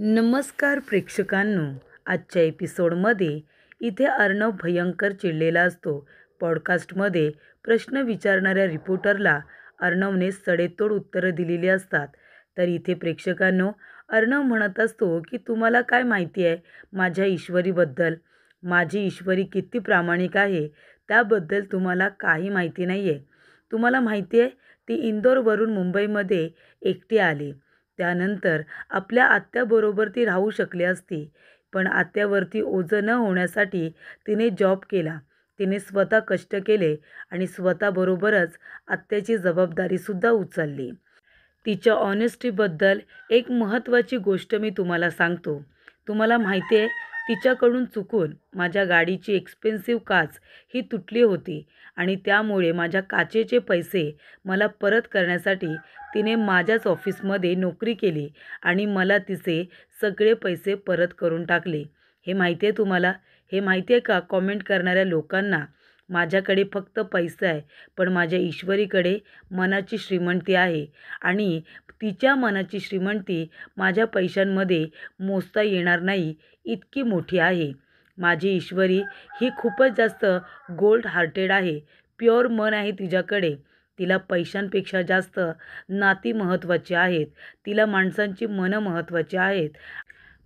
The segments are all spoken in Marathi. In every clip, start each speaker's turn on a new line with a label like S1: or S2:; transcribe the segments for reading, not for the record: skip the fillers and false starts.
S1: नमस्कार प्रेक्षकांनो, आजच्या एपिसोडमध्ये इथे अर्णव भयंकर चिडलेला असतो. पॉडकास्टमध्ये प्रश्न विचारणाऱ्या रिपोर्टरला अर्णवने सडेतोड उत्तरं दिलेली असतात. तर इथे प्रेक्षकांनो, अर्णव म्हणत असतो की तुम्हाला काय माहिती आहे माझ्या ईश्वरीबद्दल? माझी ईश्वरी किती प्रामाणिक आहे त्याबद्दल तुम्हाला काही माहिती नाही आहे. तुम्हाला माहिती आहे ती इंदोरवरून मुंबईमध्ये एकटी आली. त्यानंतर आपल्या आत्याबरोबर ती राहू शकली असती, पण आत्यावरती ओझं न होण्यासाठी तिने जॉब केला. तिने स्वतः कष्ट केले आणि स्वतःबरोबरच आत्याची जबाबदारीसुद्धा उचलली. तिच्या ऑनेस्टीबद्दल एक महत्त्वाची गोष्ट मी तुम्हाला सांगतो. तुम्हाला माहिती आहे तिच्याकडून चुकून माझ्या गाडीची एक्सपेन्सिव्ह काच ही तुटली होती आणि त्यामुळे माझ्या काचेचे पैसे मला परत करण्यासाठी तिने माझ्याच ऑफिसमध्ये नोकरी केली आणि मला तिचे सगळे पैसे परत करून टाकले. हे माहिती आहे तुम्हाला? हे माहिती आहे का कॉमेंट करणाऱ्या लोकांना? माझ्याकडे फक्त पैसा आहे, पण माझ्या ईश्वरीकडे मनाची श्रीमंती आहे आणि तिच्या मनाची श्रीमंती माझ्या पैशांमध्ये मोजता येणार नाही इतकी मोठी आहे. माझी ईश्वरी ही खूपच जास्त गोल्ड हार्टेड आहे. प्युअर मन आहे तिच्याकडे. तिला पैशांपेक्षा जास्त नाती महत्त्वाची आहेत. तिला माणसांची मनं महत्त्वाची आहेत.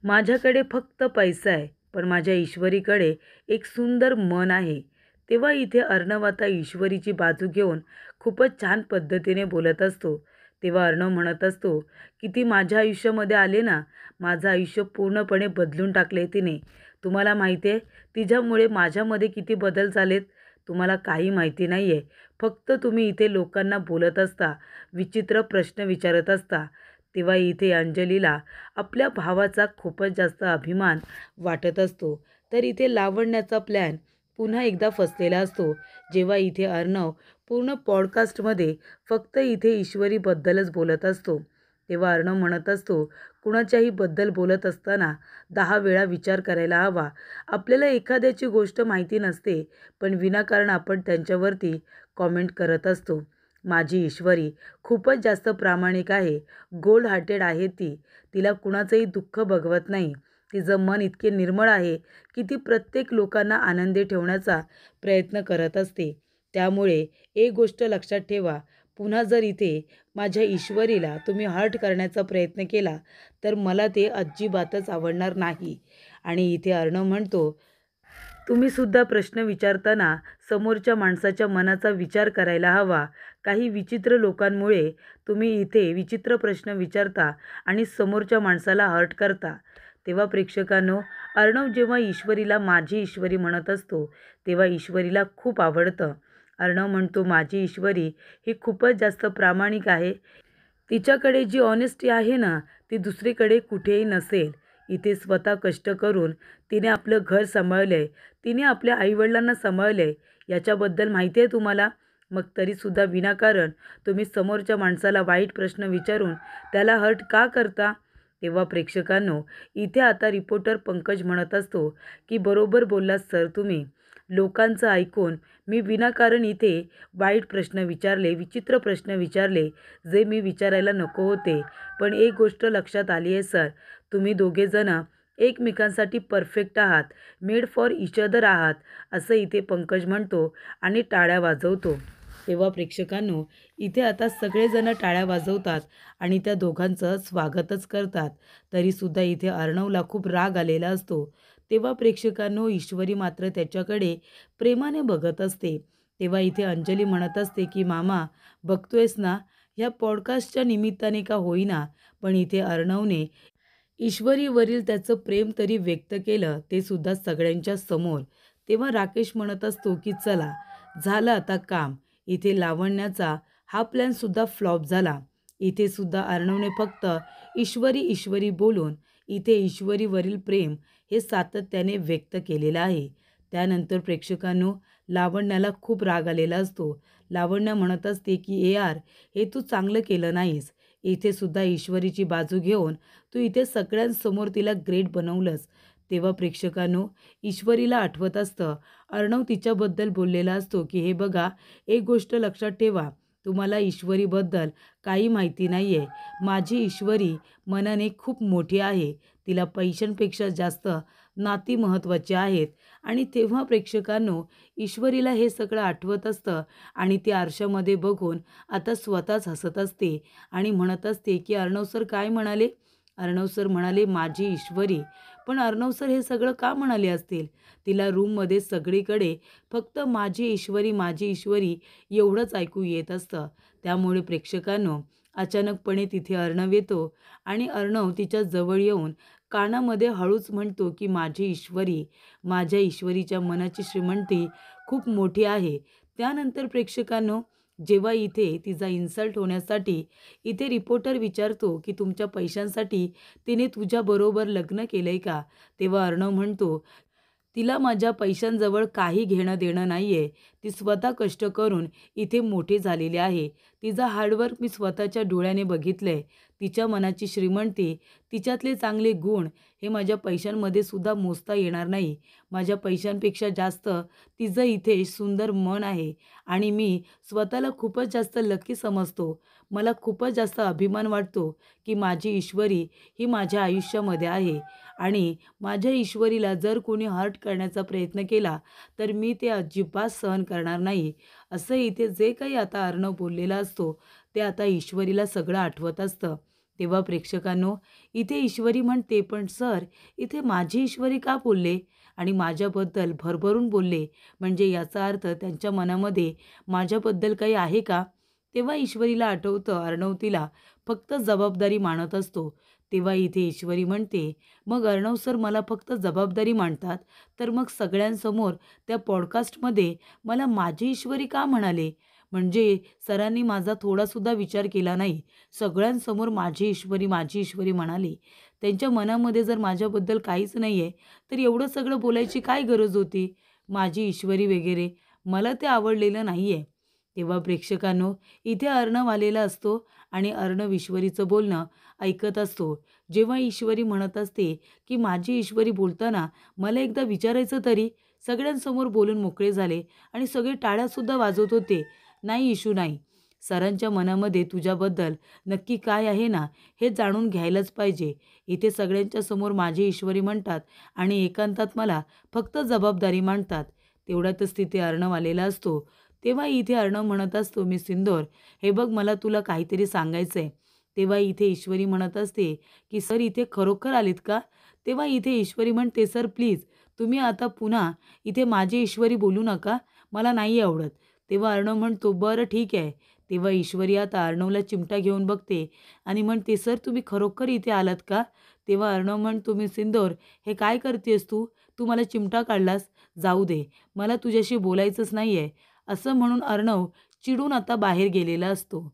S1: माझ्याकडे फक्त पैसा आहे, पण माझ्या ईश्वरीकडे एक सुंदर मन आहे. तेव्हा इथे अर्णव आता ईश्वरीची बाजू घेऊन खूपच छान पद्धतीने बोलत असतो. तेव्हा अर्णव म्हणत असतो की ती माझ्या आयुष्यामध्ये आले ना, माझं आयुष्य पूर्णपणे बदलून टाकले तिने. तुम्हाला माहिती आहे तिच्यामुळे माझ्यामध्ये किती बदल झालेत? तुम्हाला काही माहिती नाही आहे. फक्त तुम्ही इथे लोकांना बोलत असता, विचित्र प्रश्न विचारत असता. तेव्हा इथे अंजलीला आपल्या भावाचा खूपच जास्त अभिमान वाटत असतो. तर इथे लावण्याचा प्लॅन पुन्हा एकदा फसलेला असतो. जेव्हा इथे अर्णव पूर्ण पॉडकास्टमध्ये फक्त इथे ईश्वरीबद्दलच बोलत असतो. तेव्हा अर्णव म्हणत असतो, कुणाच्याही बद्दल बोलत असताना 10 वेळा विचार करायला हवा. आपल्याला एखाद्याची गोष्ट माहिती नसते, पण विनाकारण आपण त्यांच्यावरती कॉमेंट करत असतो. माझी ईश्वरी खूपच जास्त प्रामाणिक आहे. गोल्ड हार्टेड आहे ती. तिला कुणाचंही दुःख बघवत नाही. तिचं मन इतके निर्मळ आहे की ती प्रत्येक लोकांना आनंदी ठेवण्याचा प्रयत्न करत असते. त्यामुळे एक गोष्ट लक्षात ठेवा, पुन्हा जर इथे माझ्या ईश्वरीला तुम्ही हर्ट करण्याचा प्रयत्न केला तर मला ते अजिबातच आवडणार नाही. आणि इथे अर्णव म्हणतो, तुम्हीसुद्धा प्रश्न विचारताना समोरच्या माणसाच्या मनाचा विचार करायला हवा. काही विचित्र लोकांमुळे तुम्ही इथे विचित्र प्रश्न विचारता आणि समोरच्या माणसाला हर्ट करता. तेव्हा प्रेक्षकांनो, अर्णव जेव्हा ईश्वरीला माझी ईश्वरी म्हणत असतो तेव्हा ईश्वरीला खूप आवडतं. अर्णव म्हणतो, माझी ईश्वरी ही खूपच जास्त प्रामाणिक आहे. तिच्याकडे जी ऑनेस्टी आहे ना, ती दुसरीकडे कुठेही नसेल. इथे स्वतः कष्ट करून तिने आपलं घर सांभाळलं आहे. तिने आपल्या आईवडिलांना सांभाळलं आहे. याच्याबद्दल माहिती आहे तुम्हाला? मग तरीसुद्धा विनाकारण तुम्ही समोरच्या माणसाला वाईट प्रश्न विचारून त्याला हर्ट का करता? तेव्हा प्रेक्षकांनो, इथे आता रिपोर्टर पंकज म्हणत असतो की बरोबर बोललात सर तुम्ही. लोकांचं ऐकून मी विनाकारण इथे वाईट प्रश्न विचारले, विचित्र प्रश्न विचारले, जे मी विचारायला नको होते. पण एक गोष्ट लक्षात आली आहे सर, तुम्ही दोघेजणं एकमेकांसाठी परफेक्ट आहात, मेड फॉर इच अदर आहात, असं इथे पंकज म्हणतो आणि टाळ्या वाजवतो. तेव्हा प्रेक्षकांनो, इथे आता सगळेजण टाळ्या वाजवतात आणि त्या दोघांचं स्वागतच करतात. तरीसुद्धा इथे अर्णवला खूप राग आलेला असतो. तेव्हा प्रेक्षकांनो, ईश्वरी मात्र त्याच्याकडे प्रेमाने बघत असते. तेव्हा इथे अंजली म्हणत असते की मामा, बघतोयस ना, ह्या पॉडकास्टच्या निमित्ताने का होईना, पण इथे अर्णवने ईश्वरीवरील त्याचं प्रेम तरी व्यक्त केलं, ते सुद्धा सगळ्यांच्या समोर. तेव्हा राकेश म्हणत असतो की चला, झालं आता काम. इथे लावण्याचा हा प्लॅनसुद्धा फ्लॉप झाला. इथे सुद्धा अर्णवने फक्त ईश्वरी ईश्वरी बोलून इथे ईश्वरीवरील प्रेम हे सातत्याने व्यक्त केलेलं आहे. त्यानंतर प्रेक्षकांनो, लावण्याला खूप राग आलेला असतो. लावण्य म्हणत असते की यार, हे तू चांगलं केलं नाहीस. इथे सुद्धा ईश्वरीची बाजू घेऊन तू इथे सगळ्यांसमोर तिला ग्रेट बनवलंस. तेव्हा प्रेक्षकांनो, ईश्वरीला आठवत असतं अर्णव तिच्याबद्दल बोललेला असतो की हे बघा, एक गोष्ट लक्षात ठेवा, तुम्हाला ईश्वरीबद्दल काही माहिती नाही आहे. माझी ईश्वरी मनाने खूप मोठी आहे. तिला पैशांपेक्षा जास्त नाती महत्त्वाची आहेत. आणि तेव्हा प्रेक्षकांनो, ईश्वरीला हे सगळं आठवत असतं आणि ती आरशामध्ये बघून आता स्वतःच हसत असते आणि म्हणत असते की अर्णव सर काय म्हणाले? अर्णव सर म्हणाले माझी ईश्वरी. पण अर्णव सर हे सगळं का म्हणाले असतील? तिला रूममध्ये सगळीकडे फक्त माझी ईश्वरी एवढंच ऐकू येत असतं. त्यामुळे प्रेक्षकांनो, अचानकपणे तिथे अर्णव येतो आणि अर्णव तिच्या जवळ येऊन कानामध्ये हळूच म्हणतो की माझी ईश्वरी, माझ्या ईश्वरीच्या मनाची श्रीमंती खूप मोठी आहे. त्यानंतर प्रेक्षकांनो, जेव्हा इथे तिचा इन्सल्ट होण्यासाठी इथे रिपोर्टर विचारतो की तुमच्या पैशांसाठी तिने तुझ्याबरोबर लग्न केलंय का? तेव्हा अर्णव म्हणतो तिला माझ्या पैशांजवळ काही घेणं देणं नाही आहे. ती स्वतः कष्ट करून इथे मोठी झालेली आहे. तिचं हार्डवर्क मी स्वतःच्या डोळ्याने बघितलं आहे. तिच्या मनाची श्रीमंती, तिच्यातले चांगले गुण हे माझ्या पैशांमध्ये सुद्धा मोजता येणार नाही. माझ्या पैशांपेक्षा जास्त तिचं इथे सुंदर मन आहे आणि मी स्वतःला खूपच जास्त लकी समजतो. मला खूपच जास्त अभिमान वाटतो की माझी ईश्वरी ही माझ्या आयुष्यामध्ये आहे आणि माझ्या ईश्वरीला जर कोणी हर्ट करण्याचा प्रयत्न केला तर मी ते अजिबात सहन करणार नाही. असं इथे जे काही आता अर्णव बोललेला असतो ते आता ईश्वरीला सगळं आठवत असतं. तेव्हा प्रेक्षकांनो, इथे ईश्वरी म्हणते पण सर, इथे माझी ईश्वरी का बोलले आणि माझ्याबद्दल भरभरून बोलले, म्हणजे याचा अर्थ त्यांच्या मनामध्ये माझ्याबद्दल काही आहे का? तेव्हा ईश्वरीला आठवतं अर्णव तिला फक्त जबाबदारी मानत असतो. तेव्हा इथे ईश्वरी म्हणते मग अर्णव सर मला फक्त जबाबदारी मानतात, तर मग सगळ्यांसमोर त्या पॉडकास्टमध्ये मला माझी ईश्वरी का म्हणाले? म्हणजे सरांनी माझा थोडासुद्धा विचार केला नाही. सगळ्यांसमोर माझी ईश्वरी म्हणाली. त्यांच्या मनामध्ये जर माझ्याबद्दल काहीच नाही आहे, तर एवढं सगळं बोलायची काय गरज होती? माझी ईश्वरी वगैरे मला ते आवडलेलं नाही आहे. तेव्हा प्रेक्षकांनो, इथे अर्णव आलेला असतो आणि अर्णव ईश्वरीचं बोलणं ऐकत असतो. जेव्हा ईश्वरी म्हणत असते की माझी ईश्वरी बोलताना मला एकदा विचारायचं तरी, सगळ्यांसमोर बोलून मोकळे झाले आणि सगळे टाळ्यासुद्धा वाजवत होते. नाही इशू नाही, सरांच्या मनामध्ये तुझ्याबद्दल नक्की काय आहे ना, हे जाणून घ्यायलाच पाहिजे. इथे सगळ्यांच्या समोर माझी ईश्वरी म्हणतात आणि एकांतात मला फक्त जबाबदारी मांडतात. तेवढ्यातच तिथे अर्णव आलेला असतो. तेव्हा इथे अर्णव म्हणत असतो मी सिंदूर, हे बघ मला तुला काहीतरी सांगायचं आहे. तेव्हा इथे ईश्वरी म्हणत असते की सर इथे खरोखर आलेत का? तेव्हा इथे ईश्वरी म्हणते सर प्लीज तुम्ही आता पुन्हा इथे माझी ईश्वरी बोलू नका, मला नाही आवडत. तेव्हा अर्णव म्हणतो बरं ठीक आहे. तेव्हा ईश्वरी आता अर्णवला चिमटा घेऊन बघते आणि म्हणते सर तुम्ही खरोखर इथे आलात का? तेव्हा अर्णव म्हणतो मी सिंदूर, हे काय करतेस तू? तू मला चिमटा काढलास, जाऊ दे, मला तुझ्याशी बोलायचंच नाही आहे. असं म्हणून अर्णव चिडून आता बाहेर गेलेला असतो.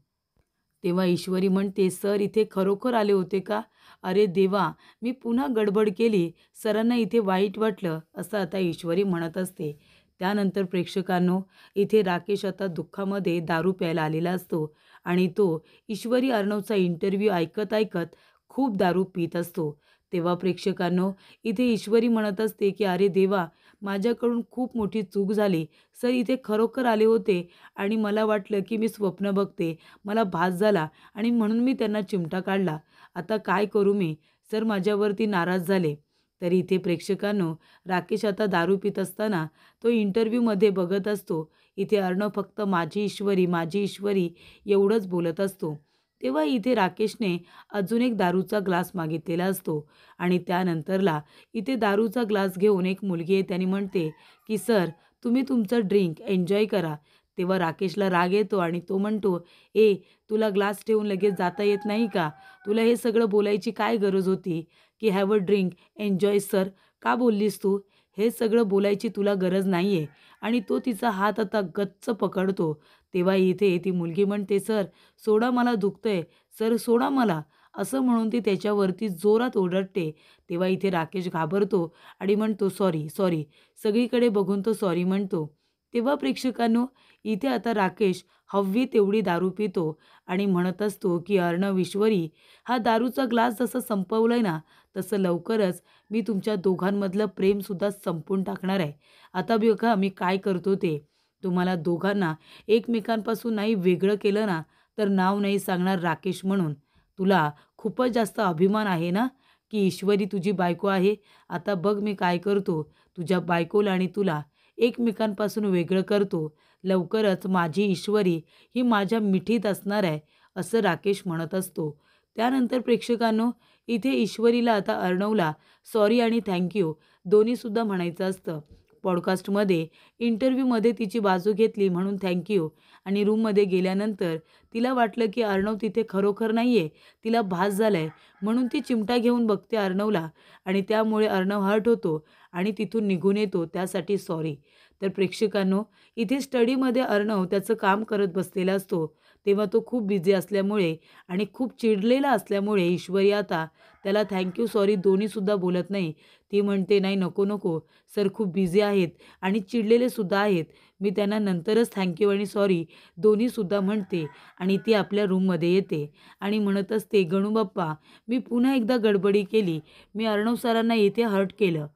S1: तेव्हा ईश्वरी म्हणते सर इथे खरोखर आले होते का? अरे देवा, मी पुन्हा गडबड केली, सरांना इथे वाईट वाटलं, असं आता ईश्वरी म्हणत असते. त्यानंतर प्रेक्षकांनो, इथे राकेश आता दुःखामध्ये दारू प्यायला आलेला असतो आणि तो ईश्वरी अर्णवचा इंटरव्ह्यू ऐकत ऐकत खूप दारू पीत असतो. तेव्हा प्रेक्षकांनो, इथे ईश्वरी म्हणत असते की अरे देवा, माझ्याकडून खूप मोठी चूक झाली. सर इथे खरोखर आले होते आणि मला वाटलं की मी स्वप्न बघते, मला भास झाला आणि म्हणून मी त्यांना चिमटा काढला. आता काय करू मी? सर माझ्यावरती नाराज झाले. तर इथे प्रेक्षकांनो, राकेश आता दारू पित असताना तो इंटरव्ह्यूमध्ये बघत असतो. इथे अर्णव फक्त माझी ईश्वरी एवढंच बोलत असतो. तेव्हा इथे राकेशने अजून एक दारूचा ग्लास मागितलेला असतो आणि त्यानंतरला इथे दारूचा ग्लास घेऊन एक मुलगी आहे त्याने म्हणते की सर तुम्ही तुमचं ड्रिंक एन्जॉय करा. तेव्हा राकेशला राग येतो आणि तो म्हणतो ए, तुला ग्लास ठेवून लगेच जाता येत नाही का? तुला हे सगळं बोलायची काय गरज होती की have a drink enjoy sir, का बोललीस तू? हे सगळं बोलायची तुला गरज नाही आहे. आणि तो तिचा हात आता गच्च पकडतो. तेव्हा इथे ती मुलगी म्हणते सर सोडा, मला दुखतंय, सर सोडा मला, असं म्हणून ती त्याच्यावरती जोरात ओरडते. तेव्हा इथे राकेश घाबरतो आणि म्हणतो सॉरी सॉरी, सगळीकडे बघून तो सॉरी म्हणतो. तेव्हा प्रेक्षकांनो, इथे आता राकेश हवी तेवढी दारू पितो आणि म्हणत असतो की अर्णव ईश्वरी, हा दारूचा ग्लास जसं संपवलंय ना, तसं लवकरच मी तुमच्या दोघांमधलं प्रेमसुद्धा संपवून टाकणार आहे. आता बघा मी काय करतो ते. तुम्हाला दोघांना एकमेकांपासून नाही वेगळं केलं ना, तर नाव नाही सांगणार राकेश म्हणून. तुला खूपच जास्त अभिमान आहे ना, की ईश्वरी तुझी बायको आहे. आता बघ मी काय करतो, तुझ्या बायकोला आणि तुला एकमेकांपासून वेगळं करतो. लवकरच माझी ईश्वरी ही माझ्या मिठीत असणार आहे, असं राकेश म्हणत असतो. त्यानंतर प्रेक्षकांनो, इथे ईश्वरीला आता अर्णवला सॉरी आणि थँक यू दोन्हीसुद्धा म्हणायचं असतं. पॉडकास्टमध्ये इंटरव्ह्यूमध्ये तिची बाजू घेतली म्हणून थँक यू आणि रूममध्ये गेल्यानंतर तिला वाटलं की अर्णव तिथे खरोखर नाही आहे, तिला भास झाला आहे म्हणून ती चिमटा घेऊन बघते अर्णवला आणि त्यामुळे अर्णव हर्ट होतो आणि तिथून निघून येतो, त्यासाठी सॉरी. तर प्रेक्षकांनो, इथे स्टडीमध्ये अर्णव त्याचं काम करत बसलेला असतो. तेव्हा तो खूप बिझी असल्यामुळे आणि खूप चिडलेला असल्यामुळे ईश्वरी आता त्याला थँक सॉरी दोन्हीसुद्धा बोलत नाही. ती म्हणते, "नाही, नको, नको. सर खूप बिझी आहेत आणि चिडलेले सुद्धा आहेत. मी त्यांना नंतरच थँक आणि सॉरी दोन्हीसुद्धा म्हणते." आणि ती आपल्या रूममध्ये येते आणि म्हणत असते, "गणू बाप्पा, मी पुन्हा एकदा गडबडी केली. मी अर्णव सरांना इथे हर्ट केलं.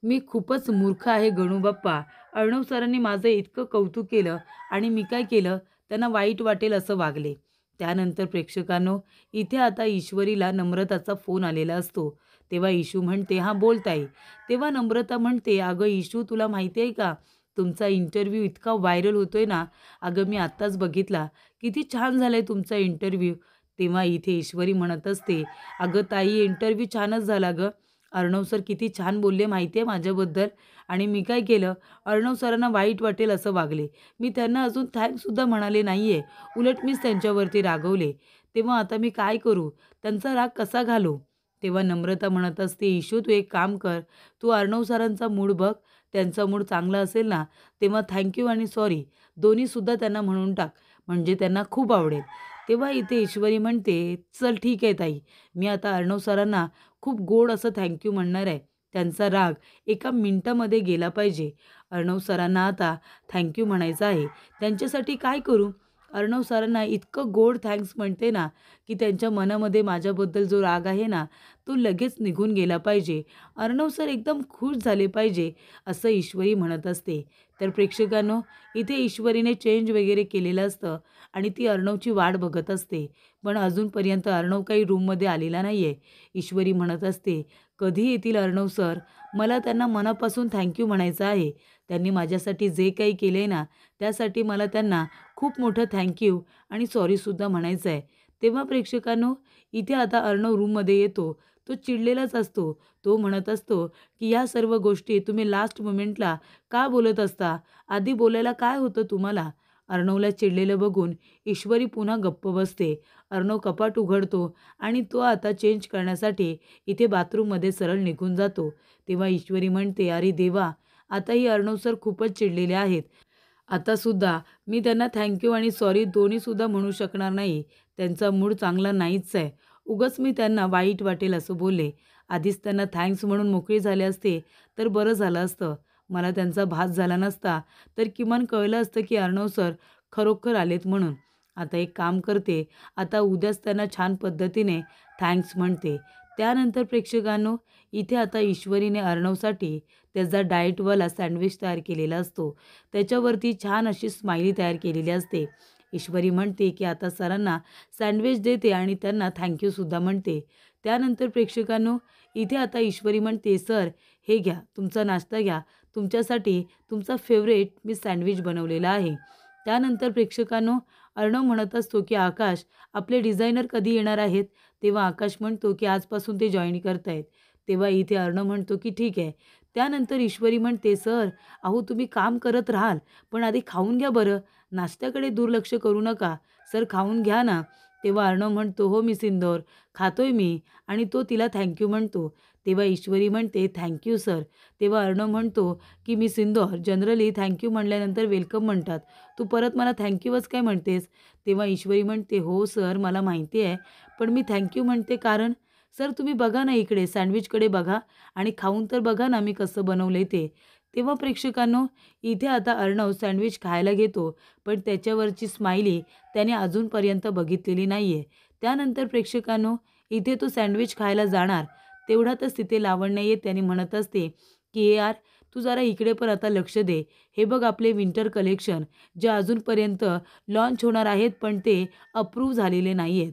S1: मी खूपच मूर्ख आहे गणू बाप्पा. अर्णव सरांनी माझं इतकं कौतुक केलं आणि मी काय केलं, त्यांना वाईट वाटेल असं वागले." त्यानंतर प्रेक्षकांनो, इथे आता ईश्वरीला नम्रताचा फोन आलेला असतो. तेव्हा ईशू म्हणते, "हां, बोल ताई." तेव्हा नम्रता म्हणते, "अगं ईशू, तुला माहिती आहे का, तुमचा इंटरव्ह्यू इतका व्हायरल होतोय ना. अगं मी आत्ताच बघितला. किती छान झालाय तुमचा इंटरव्ह्यू." तेव्हा इथे ईश्वरी म्हणत असते, "अगं ताई, इंटरव्ह्यू छानच झाला गं. अर्णव सर किती छान बोलले माहिती आहे माझ्याबद्दल आणि मी काय केलं, अर्णव सरांना वाईट वाटेल असं वागले. मी त्यांना अजून थँक्ससुद्धा म्हणाले नाही आहे. उलट मीच त्यांच्यावरती रागवले. तेव्हा आता मी काय करू? त्यांचा राग कसा घालवू?" तेव्हा नम्रता म्हणत असते, "इशू, तू एक काम कर. तू अर्णव सरांचा मूड बघ. त्यांचा मूड चांगला असेल ना, तेव्हा थँक आणि सॉरी दोन्हीसुद्धा त्यांना म्हणून टाक. म्हणजे त्यांना खूप आवडेल." तेव्हा इथे ईश्वरी म्हणते, "चल ठीक आहे ताई. मी आता अर्णव सरांना खूप गोड असं म्हणणार आहे. त्यांचा राग एका मिनिटामध्ये गेला पाहिजे. अर्णव सरांना आता म्हणायचं आहे. त्यांच्यासाठी काय करू?" अर्णव सरांना इतकं गोड थँक्स म्हणते ना, की त्यांच्या मनामध्ये माझ्याबद्दल जो राग आहे ना, तो लगेच निघून गेला पाहिजे. अर्णव सर एकदम खुश झाले पाहिजे, असं ईश्वरी म्हणत असते. तर प्रेक्षकांनो, इथे ईश्वरीने चेंज वगैरे केलेलं असतं आणि ती अर्णवची वाट बघत असते. पण अजूनपर्यंत अर्णव काही रूममध्ये आलेला नाही आहे. ईश्वरी म्हणत असते, "कधी येतील अर्णव सर? मला त्यांना मनापासून म्हणायचं आहे. त्यांनी माझ्यासाठी जे काही केले ना, त्यासाठी मला त्यांना खूप मोठं आणि सॉरीसुद्धा म्हणायचं आहे." तेव्हा प्रेक्षकांनो, इथे आता अर्णव रूममध्ये येतो. तो चिडलेलाच असतो. तो म्हणत असतो, की "या सर्व गोष्टी तुम्ही लास्ट मोमेंटला का बोलत असता? आधी बोलायला काय होतं तुम्हाला?" अर्णवला चिडलेलं बघून ईश्वरी पुन्हा गप्प बसते. अर्णव कपाट उघडतो आणि तो आता चेंज करण्यासाठी इथे बाथरूममध्ये सरळ निघून जातो. तेव्हा ईश्वरी म्हणते, "अरे देवा, आता ही अर्णव सर खूपच चिडलेले आहेत. आतासुद्धा मी त्यांना आणि सॉरी दोन्हीसुद्धा म्हणू शकणार नाही. त्यांचा मूड चांगला नाहीच आहे. उगाच मी त्यांना वाईट वाटेल असं बोलले. आधीच त्यांना थँक्स म्हणून मोकळे झाले असते तर बरं झालं असतं. मला त्यांचा भास झाला नसता तर किमान कळलं असतं की अर्णव सर खरोखर आलेत म्हणून. आता एक काम करते, आता उद्याच त्यांना छान पद्धतीने थँक्स म्हणते." त्यानंतर प्रेक्षकांनो, इथे आता ईश्वरीने अर्णवसाठी त्याचा डाएटवाला सँडविच तयार केलेला असतो. त्याच्यावरती छान अशी स्माइली तयार केलेली असते. ईश्वरी म्हणते की आता सरांना सँडविच देते आणि त्यांना सुद्धा म्हणते. त्यानंतर प्रेक्षकांनो, इथे आता ईश्वरी म्हणते, "सर, हे घ्या, तुमचा नाश्ता घ्या. तुमच्यासाठी तुमचा फेवरेट मी सँडविच बनवलेला आहे." त्यानंतर प्रेक्षकांनो, अर्णव म्हणत असतो की "आकाश, आपले डिझायनर कधी येणार आहेत?" तेव्हा आकाश म्हणतो की "आजपासून ते जॉइन करतायत." तेव्हा इथे अर्णव म्हणतो की "ठीक आहे." त्यानंतर ईश्वरी म्हणते, "सर, अहो तुम्ही काम करत राहाल, पण आधी खाऊन घ्या बरं. नाश्त्याकडे दुर्लक्ष करू नका. सर, खाऊन घ्या ना." तेव्हा अर्णव म्हणतो, "हो मिस इंदौर, खातोय मी." आणि तो तिला म्हणतो. तेव्हा ईश्वरी म्हणते, सर." तेव्हा अर्णव म्हणतो की "मिस इंदौर, जनरली म्हणल्यानंतर वेलकम म्हणतात. तू परत मला काय म्हणतेस?" तेव्हा ईश्वरी म्हणते, "हो सर, मला माहिती आहे. पण मी म्हणते कारण सर तुम्ही बघा ना इकडे सँडविचकडे बघा आणि खाऊन तर बघा ना मी कसं बनवलंय ते." तेव्हा प्रेक्षकांनो, इथे आता अर्णव सँडविच खायला घेतो, पण त्याच्यावरची स्माइली त्याने अजूनपर्यंत बघितलेली नाही आहे. त्यानंतर प्रेक्षकांनो, इथे तो सँडविच खायला जाणार, तेवढ्यातच तिथे लावण्य येते आणि म्हणत असते की "ए यार, तू जरा इकडे पण आता लक्ष दे. हे बघ आपले विंटर कलेक्शन जे अजूनपर्यंत लॉन्च होणार आहेत पण ते अप्रूव्ह झालेले नाही आहेत.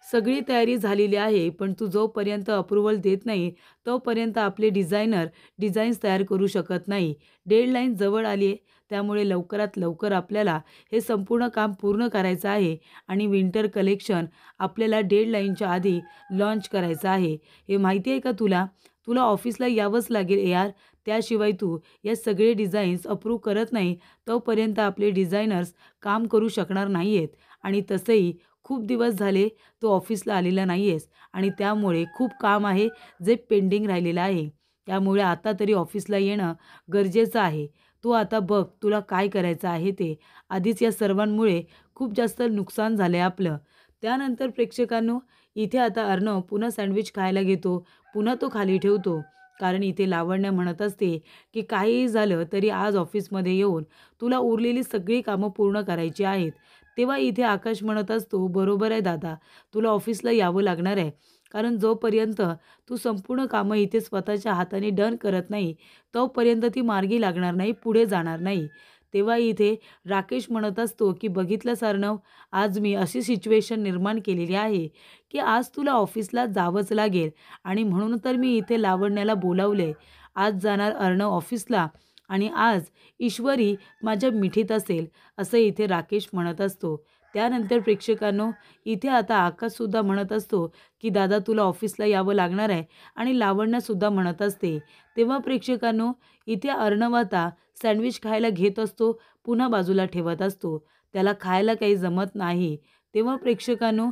S1: सगळी तयारी झालेली आहे पण तू जोपर्यंत अप्रूव्हल देत नाही तोपर्यंत आपले डिझायनर डिझाईन्स तयार करू शकत नाही. डेडलाईन जवळ आली आहे त्यामुळे लवकरात लवकर आपल्याला हे संपूर्ण काम पूर्ण करायचं आहे आणि विंटर कलेक्शन आपल्याला डेडलाईनच्या आधी लॉन्च करायचं आहे. हे माहिती आहे का तुला? तुला ऑफिसला यावंच लागेल यार. त्याशिवाय तू या सगळे डिझाईन्स अप्रूव्ह करत नाही तोपर्यंत आपले डिझायनर्स काम करू शकणार नाही आहेत. आणि तसंही खूप दिवस झाले तू ऑफिसला आलेला नाही आहेस आणि त्यामुळे खूप काम आहे जे पेंडिंग राहिलेलं आहे. त्यामुळे आता तरी ऑफिसला येणं गरजेचं आहे. तू आता बघ तुला काय करायचं आहे ते. आधीच या सर्वांमुळे खूप जास्त नुकसान झालं आहे आपलं. त्यानंतर प्रेक्षकांनो, इथे आता अर्णव पुन्हा सँडविच खायला घेतो. पुन्हा तो खाली ठेवतो. कारण इथे लावण्य म्हणत असते की काहीही झालं तरी आज ऑफिसमध्ये येऊन तुला उरलेली सगळी कामं पूर्ण करायची आहेत. तेव्हा इथे आकाश म्हणत असतो, बरोबर आहे दादा, तुला ऑफिसला यावं लागणार आहे. कारण जोपर्यंत तू संपूर्ण कामं इथे स्वतःच्या हाताने डन करत नाही तोपर्यंत ती मार्गी लागणार नाही, पुढे जाणार नाही. तेव्हा इथे राकेश म्हणत असतो की बघितलंस अर्णव, आज मी अशी सिच्युएशन निर्माण केलेली आहे की आज तुला ऑफिसला जावंच लागेल आणि म्हणून तर मी इथे लावण्याला बोलावले. आज जाणार अर्णव ऑफिसला आणि आज ईश्वरी माझ्या मिठीत असेल, असं इथे राकेश म्हणत असतो. त्यानंतर प्रेक्षकांनो, इथे आता आकाशसुद्धा म्हणत असतो की दादा तुला ऑफिसला यावं लागणार आहे आणि लावण्यासुद्धा म्हणत असते. तेव्हा प्रेक्षकांनो, इथे अर्णव आता सँडविच खायला घेत असतो, पुन्हा बाजूला ठेवत असतो. त्याला खायला काही जमत नाही. तेव्हा प्रेक्षकांनो,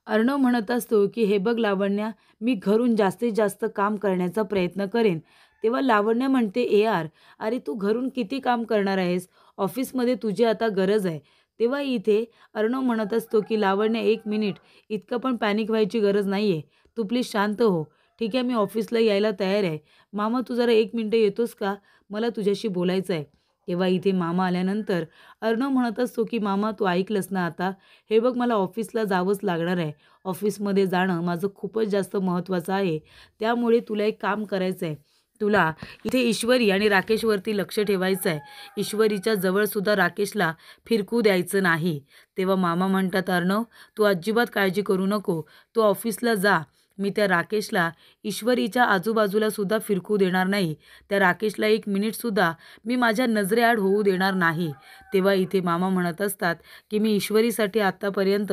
S1: अर्णव म्हणत असतो की हे बघ लावण्या, मी घरून जास्तीत जास्त काम करण्याचा प्रयत्न करेन. तेव्हा लावण्य म्हणते, यार अरे तू घरून किती काम करणार आहेस? ऑफिसमध्ये तुझी आता गरज आहे. तेव्हा इथे अर्णव म्हणत असतो की लावण्य, 1 मिनिट, इतकं पण पॅनिक व्हायची गरज नाही आहे. तू प्लीज शांत हो. ठीक आहे, मी ऑफिसला यायला तयार आहे. मामा तू जरा 1 मिनिट येतोस का? मला तुझ्याशी बोलायचं आहे. तेव्हा इथे मामा आल्यानंतर अर्णव म्हणत असतो की मामा तू ऐकलंस ना आता? हे बघ मला ऑफिसला जावंच लागणार आहे. ऑफिसमध्ये जाणं माझं खूपच जास्त महत्त्वाचं आहे. त्यामुळे तुला एक काम करायचं आहे. तुला इथे ईश्वरी आणि राकेशवरती लक्ष ठेवायचं आहे. ईश्वरीच्या जवळसुद्धा राकेशला फिरकू द्यायचं नाही. तेव्हा मामा म्हणतात, अर्णव तू अजिबात काळजी करू नको. तू ऑफिसला जा. मी त्या राकेशला ईश्वरीच्या आजूबाजूला सुद्धा फिरकू देणार नाही. त्या राकेशला 1 मिनिटसुद्धा मी माझ्या नजरेआड होऊ देणार नाही. तेव्हा इथे मामा म्हणत असतात की मी ईश्वरीसाठी आत्तापर्यंत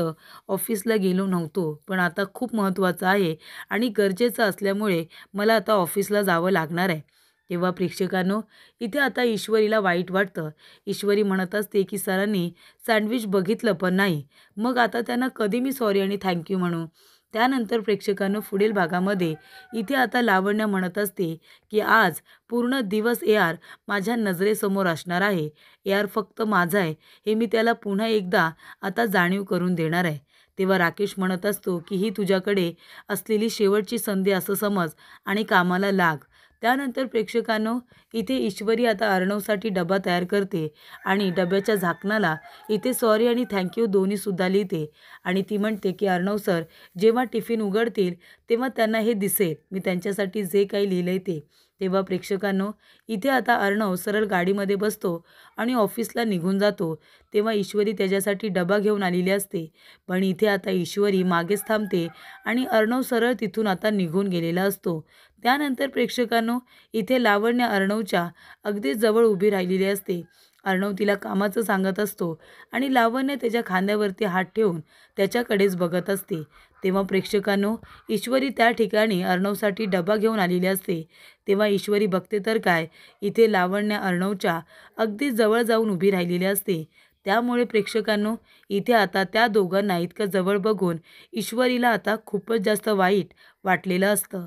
S1: ऑफिसला गेलो नव्हतो, पण आता खूप महत्त्वाचं आहे आणि गरजेचं असल्यामुळे मला आता ऑफिसला जावं लागणार आहे. तेव्हा प्रेक्षकांनो, इथे आता ईश्वरीला वाईट वाटतं. ईश्वरी म्हणत असते की सरांनी सँडविच बघितलं पण नाही, मग आता त्यांना कधी मी सॉरी आणि थँक्यू म्हणू? त्यानंतर प्रेक्षकांनो, पुढील भागामध्ये इथे आता लावण्य म्हणत असते की आज पूर्ण दिवस यार माझ्या नजरेसमोर असणार आहे. यार फक्त माझा आहे हे मी त्याला पुन्हा एकदा आता जाणीव करून देणार आहे. तेव्हा राकेश म्हणत असतो की ही तुझ्याकडे असलेली शेवटची संधी असं समज आणि कामाला लाग. त्यानंतर प्रेक्षकांनो, इथे ईश्वरी आता अर्णवसाठी डबा तयार करते आणि डब्याच्या झाकणाला इथे सॉरी आणि थँक्यू दोन्हीसुद्धा लिहिते आणि ती म्हणते की अर्णव सर जेव्हा टिफिन उघडतील तेव्हा त्यांना हे दिसेल मी त्यांच्यासाठी जे काही लिहिलं आहे ते. तेव्हा प्रेक्षकांनो, इथे आता अर्णव सरळ गाडीमध्ये बसतो आणि ऑफिसला निघून जातो. तेव्हा ईश्वरी त्याच्यासाठी डबा घेऊन आलेली असते, पण इथे आता ईश्वरी मागेच थांबते आणि अर्णव सरळ तिथून आता निघून गेलेला असतो. त्यानंतर प्रेक्षकांनो, इथे लावण्य अर्णवच्या अगदी जवळ उभी राहिलेली असते. अर्णव तिला कामाचं सांगत असतो आणि लावण्य त्याच्या खांद्यावरती हात ठेवून त्याच्याकडेच बघत असते. तेव्हा प्रेक्षकांनो, ईश्वरी त्या ठिकाणी अर्णवसाठी डबा घेऊन आलेली असते. तेव्हा ईश्वरी बघते तर काय, इथे लावण्य अर्णवच्या अगदी जवळ जाऊन उभी राहिलेली असते. त्यामुळे प्रेक्षकांनो, इथे आता त्या दोघांना इतकं जवळ बघून ईश्वरीला आता खूपच जास्त वाईट वाटलेलं असतं.